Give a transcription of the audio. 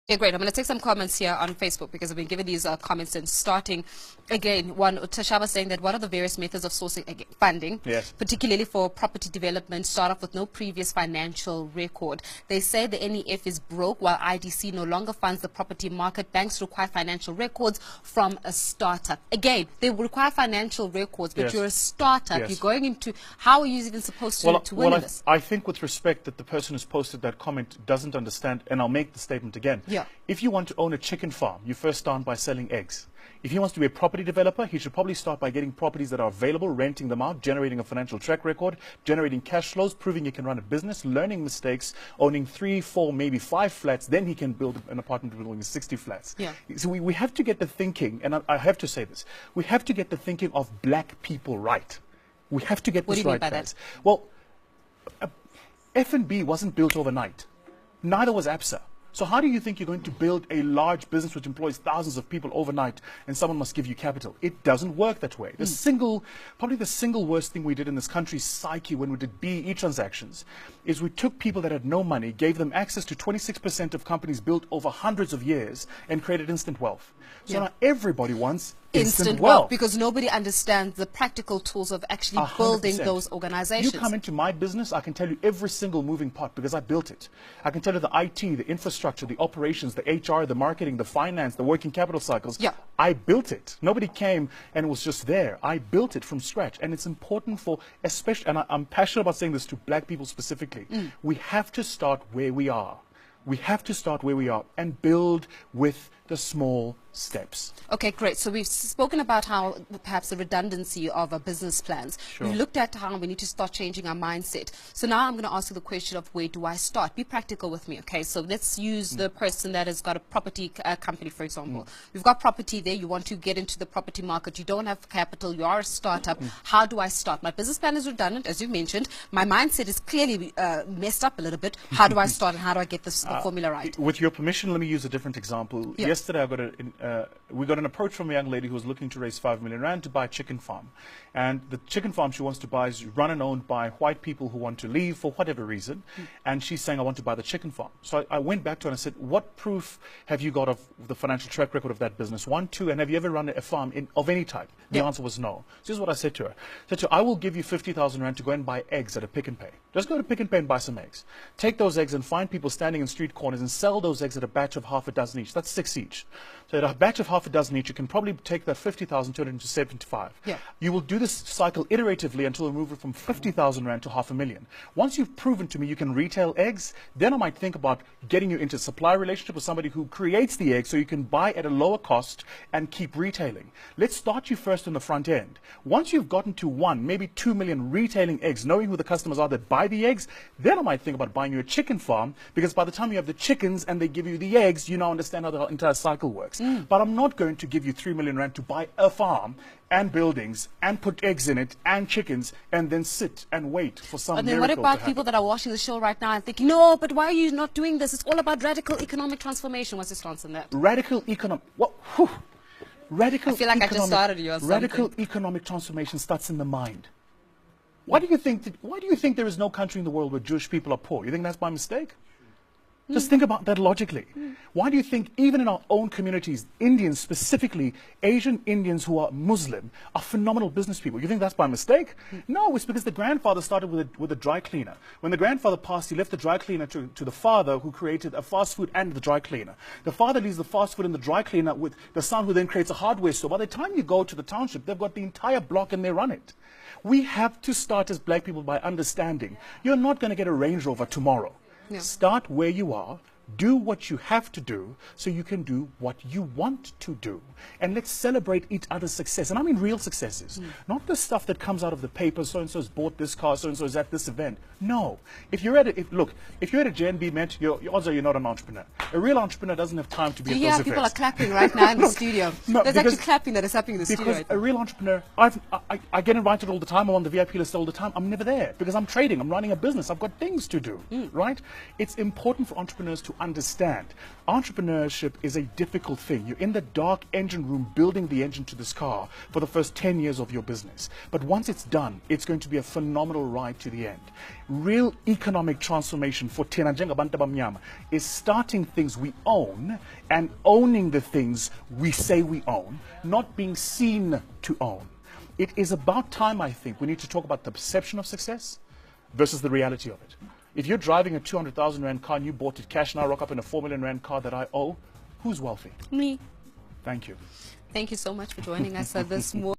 Okay, great. I'm going to take some comments here on Facebook because I've been given these comments and starting again. One, Tashaba saying that what are the various methods of sourcing funding, yes, particularly for property development, start off with no previous financial record. They say the NEF is broke while IDC no longer funds the property market. Banks require financial records from a startup. Again, they require financial records, but yes, you're a startup. yes. You're going into, how are you even supposed to win this? I think with respect that the person who's posted that comment doesn't understand, and I'll make the statement again. Yeah. If you want to own a chicken farm, you first start by selling eggs. If he wants to be a property developer, he should probably start by getting properties that are available, renting them out, generating a financial track record, generating cash flows, proving he can run a business, learning mistakes, owning 3, 4, maybe 5 flats. Then he can build an apartment building with 60 flats. Yeah. So we have to get the thinking, and I have to say this, we have to get the thinking of black people right. We have to get this right, guys. Well, F&B wasn't built overnight. Neither was ABSA. So how do you think you're going to build a large business which employs thousands of people overnight and someone must give you capital? It doesn't work that way. Probably the single worst thing we did in this country's psyche when we did BEE transactions is we took people that had no money, gave them access to 26% of companies built over hundreds of years and created instant wealth. So now everybody wants instant wealth because nobody understands the practical tools of actually 100%. Building those organizations. You come into my business, I can tell you every single moving part because I built it. I can tell you the IT, the infrastructure, the operations, the HR, the marketing, the finance, the working capital cycles. Yeah. I built it. Nobody came and was just there. I built it from scratch. And it's important for, especially, and I'm passionate about saying this to black people specifically, we have to start where we are. We have to start where we are and build with the small steps. Okay, great. So we've spoken about how perhaps the redundancy of our business plans. Sure. We've looked at how we need to start changing our mindset. So now I'm going to ask you the question of where do I start? Be practical with me, okay? So let's use the person that has got a property company, for example. We've got property there. You want to get into the property market. You don't have capital. You are a startup. How do I start? My business plan is redundant, as you mentioned. My mindset is clearly messed up a little bit. How do I start and how do I get this formula right? With your permission, let me use a different example. Yeah. Yesterday, we got an approach from a young lady who was looking to raise 5 million rand to buy a chicken farm. And the chicken farm she wants to buy is run and owned by white people who want to leave for whatever reason. And she's saying, I want to buy the chicken farm. So I went back to her and I said, what proof have you got of the financial track record of that business? 1, 2, and have you ever run a farm of any type? The answer was no. So this is what I said to her. I said to her, I will give you 50,000 rand to go and buy eggs at a Pick n Pay. Just go to Pick n Pay and buy some eggs. Take those eggs and find people standing in street corners and sell those eggs at a batch of half a dozen each. That's 6 each. So at a batch of half a dozen each, you can probably take that 50,000, turn it into 75. Yeah. You will do this cycle iteratively until you move it from 50,000 rand to 500,000. Once you've proven to me you can retail eggs, then I might think about getting you into a supply relationship with somebody who creates the eggs so you can buy at a lower cost and keep retailing. Let's start you first on the front end. Once you've gotten to 1, maybe 2 million retailing eggs, knowing who the customers are that buy the eggs, then I might think about buying you a chicken farm, because by the time you have the chickens and they give you the eggs, you now understand how the entire cycle works. But I'm not going to give you 3 million rand to buy a farm and buildings and put eggs in it and chickens and then sit and wait for some miracle to happen. And then what about people that are watching the show right now and thinking, no, but why are you not doing this? It's all about radical economic transformation. What's your stance on that? Radical economic... What? Radical I feel like I just started you on something. Radical economic transformation starts in the mind. Why do you think there is no country in the world where Jewish people are poor? You think that's by mistake? Just think about that logically. Why do you think even in our own communities, Indians specifically, Asian Indians who are Muslim, are phenomenal business people? You think that's by mistake? No, it's because the grandfather started with a dry cleaner. When the grandfather passed, he left the dry cleaner to the father, who created a fast food and the dry cleaner. The father leaves the fast food and the dry cleaner with the son, who then creates a hardware store. By the time you go to the township, they've got the entire block and they run it. We have to start as black people by understanding you're not going to get a Range Rover tomorrow. Yeah. Start where you are. Do what you have to do so you can do what you want to do. And let's celebrate each other's success. And I mean real successes. Not the stuff that comes out of the paper, so-and-so's bought this car, so-and-so's at this event. No. If you're at a JNB event, your odds are you're not an entrepreneur. A real entrepreneur doesn't have time to be at those events. Yeah, people are clapping right now in the studio. No, There's actually clapping that is happening in the studio. Because a real entrepreneur, I get invited all the time. I'm on the VIP list all the time. I'm never there because I'm trading. I'm running a business. I've got things to do, right? It's important for entrepreneurs to to understand entrepreneurship is a difficult thing. You're in the dark engine room building the engine to this car for the first 10 years of your business. But once it's done, it's going to be a phenomenal ride to the end. Real economic transformation for Tena Njengabantu Abamnyama is starting things we own and owning the things we say we own, not being seen to own. It is about time, I think, we need to talk about the perception of success versus the reality of it. If you're driving a 200,000 Rand car and you bought it cash, and I rock up in a 4 million Rand car that I owe, who's wealthy? Me. Thank you. Thank you so much for joining us this morning.